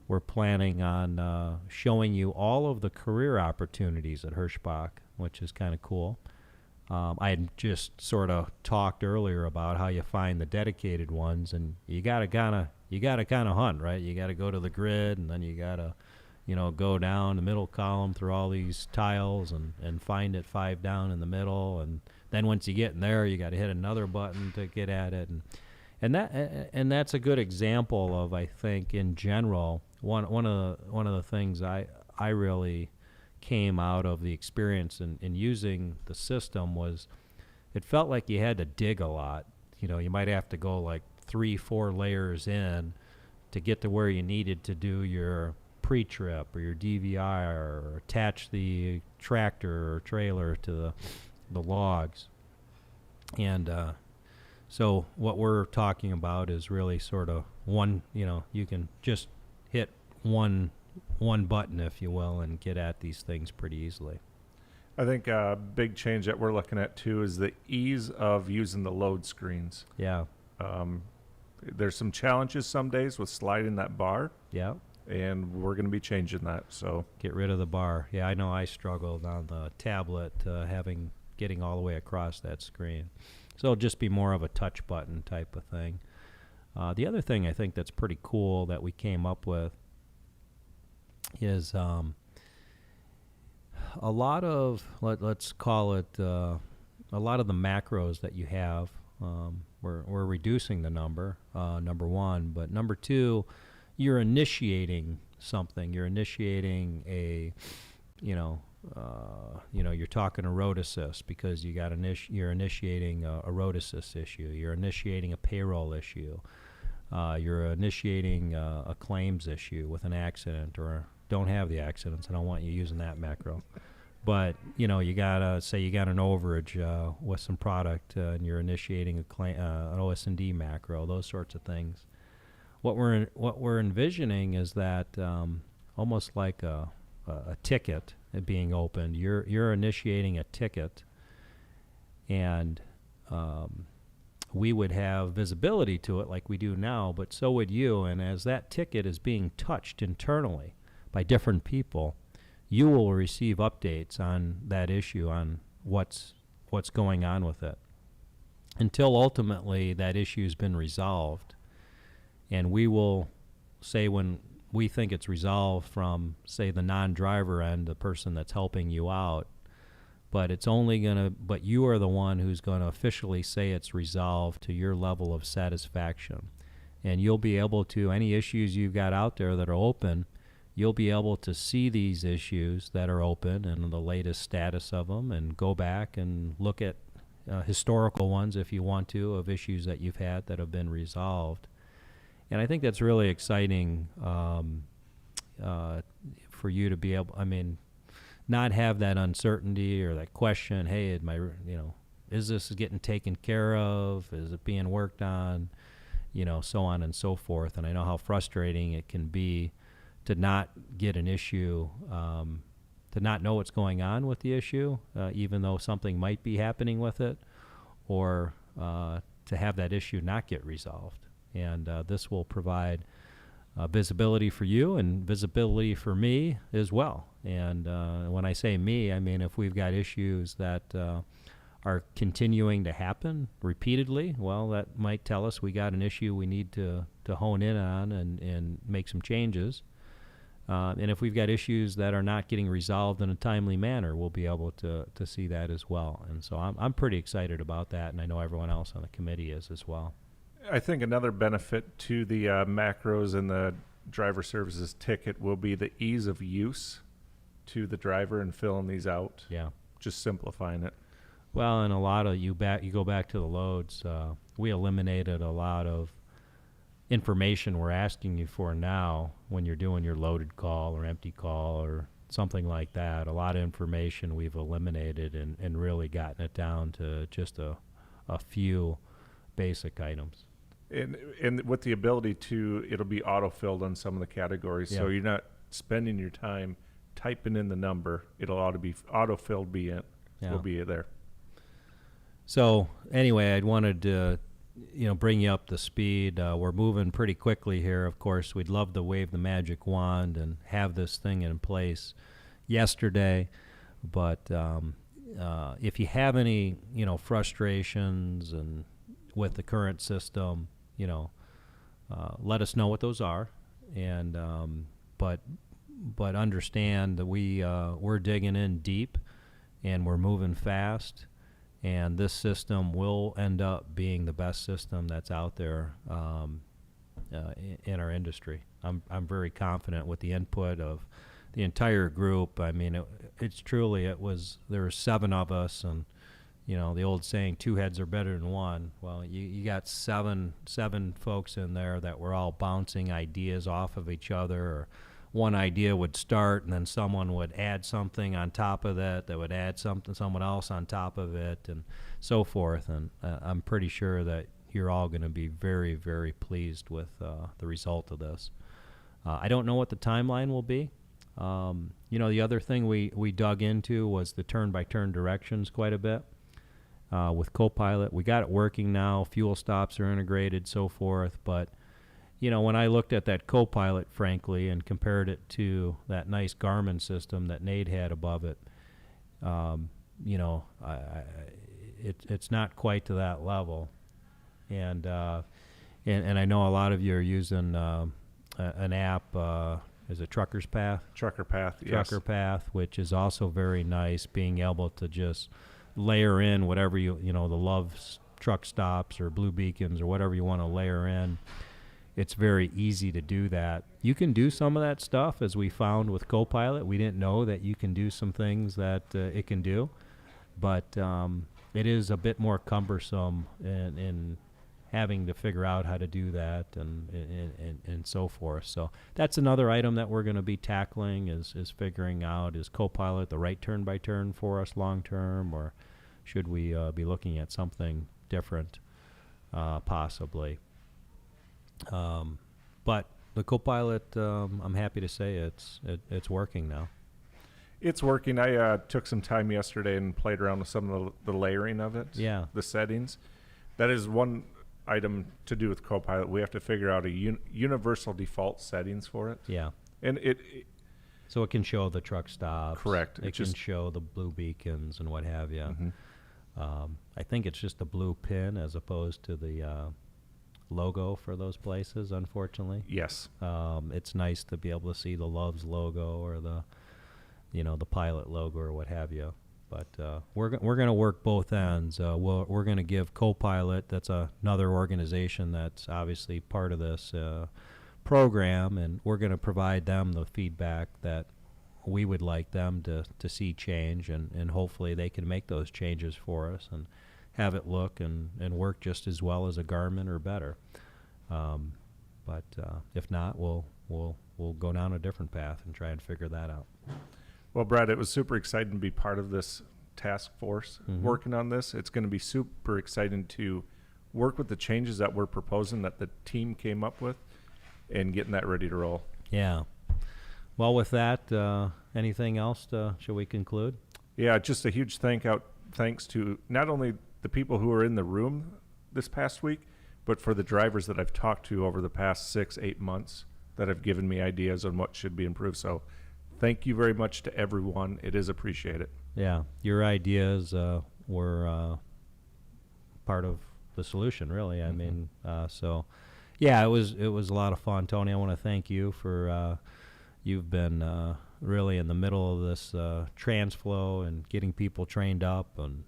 we're planning on showing you all of the career opportunities at Hirschbach, which is kind of cool. I had just sort of talked earlier about how you find the dedicated ones, and you gotta kind of hunt, right? You gotta go to the grid, and then you gotta, go down the middle column through all these tiles and find it 5 down in the middle, and then once you get in there, you gotta hit another button to get at it, and that's a good example of, I think, in general, one of the things I really came out of the experience in using the system was it felt like you had to dig a lot. You might have to go like 3-4 layers in to get to where you needed to do your pre-trip or your DVI or attach the tractor or trailer to the logs. And so what we're talking about is really sort of one, you can just hit one button, if you will, and get at these things pretty easily. I think a big change that we're looking at too is the ease of using the load screens. Yeah. There's some challenges some days with sliding that bar. Yeah. And we're going to be changing that. So get rid of the bar. Yeah, I know I struggled on the tablet getting all the way across that screen. So it'll just be more of a touch button type of thing. The other thing I think that's pretty cool that we came up with is a lot of, let's call it, a lot of the macros that you have. We're reducing the number one, but number two, you're initiating something. You're initiating you're talking a road assist because you're initiating a road assist issue. You're initiating a payroll issue. You're initiating a claims issue with an accident, or don't have the accidents. I don't want you using that macro. But, you gotta say you got an overage with some product and you're initiating an OS&D macro, those sorts of things. What we're envisioning is that almost like a ticket being opened. You're initiating a ticket, and we would have visibility to it like we do now, but so would you. And as that ticket is being touched internally by different people, you will receive updates on that issue, on what's going on with it, until ultimately that issue's been resolved. And we will say when we think it's resolved from, say, the non-driver end, the person that's helping you out, but you are the one who's going to officially say it's resolved to your level of satisfaction. And you'll be able to, any issues you've got out there that are open, you'll be able to see these issues that are open and the latest status of them, and go back and look at historical ones if you want to, of issues that you've had that have been resolved. And I think that's really exciting for you to be able, not have that uncertainty or that question, hey, is this getting taken care of? Is it being worked on? So on and so forth. And I know how frustrating it can be to not get an issue, to not know what's going on with the issue, even though something might be happening with it, or to have that issue not get resolved. And this will provide visibility for you and visibility for me as well. And when I say me, I mean if we've got issues that are continuing to happen repeatedly, well, that might tell us we got an issue we need to hone in on and make some changes. And if we've got issues that are not getting resolved in a timely manner, we'll be able to see that as well. And so I'm pretty excited about that, and I know everyone else on the committee is as well. I think another benefit to the macros and the driver services ticket will be the ease of use to the driver and filling these out. Yeah. Just simplifying it. Well, and a lot of you go back to the loads. We eliminated a lot of information we're asking you for now when you're doing your loaded call or empty call or something like that. A lot of information we've eliminated and really gotten it down to just a few basic items. And with the ability it'll be auto-filled on some of the categories, so you're not spending your time typing in the number. It'll auto-filled will be there. So anyway, I wanted to bring you up to speed. We're moving pretty quickly here. Of course, we'd love to wave the magic wand and have this thing in place yesterday, but if you have any, frustrations and with the current system, let us know what those are, and but understand that we're digging in deep, and we're moving fast, and this system will end up being the best system that's out there in our industry. I'm very confident with the input of the entire group. I mean, there were 7 of us, and the old saying, 2 heads are better than one. Well, you got seven folks in there that were all bouncing ideas off of each other, or one idea would start and then someone would add something on top of that would add someone else on top of it, and so forth. And I'm pretty sure that you're all going to be very, very pleased with the result of this. I don't know what the timeline will be. The other thing we dug into was the turn-by-turn directions quite a bit. With Copilot, we got it working now. Fuel stops are integrated, so forth. But, when I looked at that Copilot, frankly, and compared it to that nice Garmin system that Nate had above it, it's not quite to that level. And I know a lot of you are using an app. Is it Trucker's Path? Trucker Path, yes. Trucker Path, which is also very nice, being able to just layer in whatever the Love's truck stops or Blue Beacons or whatever you want to layer in. It's very easy to do that. You can do some of that stuff, as we found with Copilot. We didn't know that you can do some things that it can do, but it is a bit more cumbersome in having to figure out how to do that and so forth. So that's another item that we're going to be tackling is figuring out, is Copilot the right turn-by-turn for us long-term, or should we be looking at something different possibly. But the Copilot, I'm happy to say it's working now. It's working. I took some time yesterday and played around with some of the layering of it. Yeah. The settings. That is one item to do with Copilot. We have to figure out a universal default settings for it. Yeah. And so it can show the truck stops. Correct. It can show the blue beacons and what have you. Mm-hmm. I think it's just the blue pin as opposed to the logo for those places, unfortunately. Yes. It's nice to be able to see the Love's logo or the Pilot logo or what have you. But we're going to work both ends. We're going to give Copilot, that's another organization that's obviously part of this program, and we're going to provide them the feedback that we would like them to see change, and hopefully they can make those changes for us and have it look and work just as well as a Garmin or better. But if not, we'll go down a different path and try and figure that out. Well, Brad, it was super exciting to be part of this task force working on this. It's going to be super exciting to work with the changes that we're proposing that the team came up with and getting that ready to roll. Yeah. Well, with that, anything else? Shall we conclude? Yeah, just a huge thanks to not only the people who are in the room this past week, but for the drivers that I've talked to over the past 6-8 months that have given me ideas on what should be improved. So thank you very much to everyone. It is appreciated. Yeah, your ideas were part of the solution, really. I mean, so yeah, it was a lot of fun, Tony. I want to thank you for you've been really in the middle of this TransFlow and getting people trained up and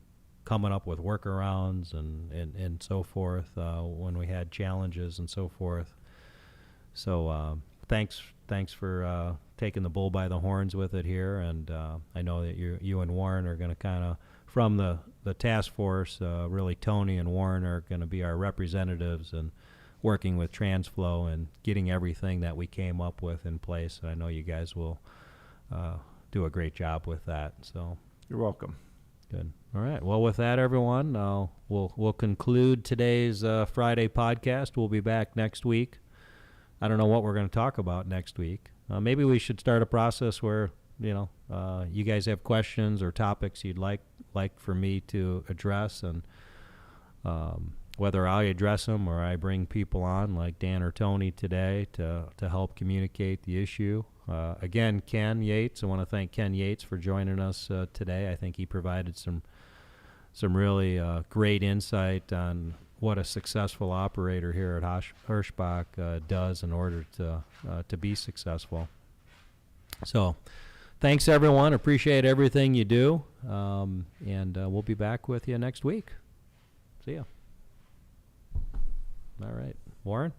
coming up with workarounds and so forth when we had challenges and so forth. So thanks for taking the bull by the horns with it here, and I know that you and Warren are going to kind of, from the task force, really Tony and Warren are going to be our representatives and working with TransFlow and getting everything that we came up with in place. And I know you guys will do a great job with that. So you're welcome. Good. All right. Well, with that, everyone, we'll conclude today's Friday podcast. We'll be back next week. I don't know what we're going to talk about next week. Maybe we should start a process where you guys have questions or topics you'd like for me to address, and whether I address them or I bring people on like Dan or Tony today to help communicate the issue. Again, Ken Yates, I want to thank Ken Yates for joining us today. I think he provided some really great insight on what a successful operator here at Hirschbach does in order to be successful. So thanks, everyone. Appreciate everything you do. And we'll be back with you next week. See ya. All right. Warren?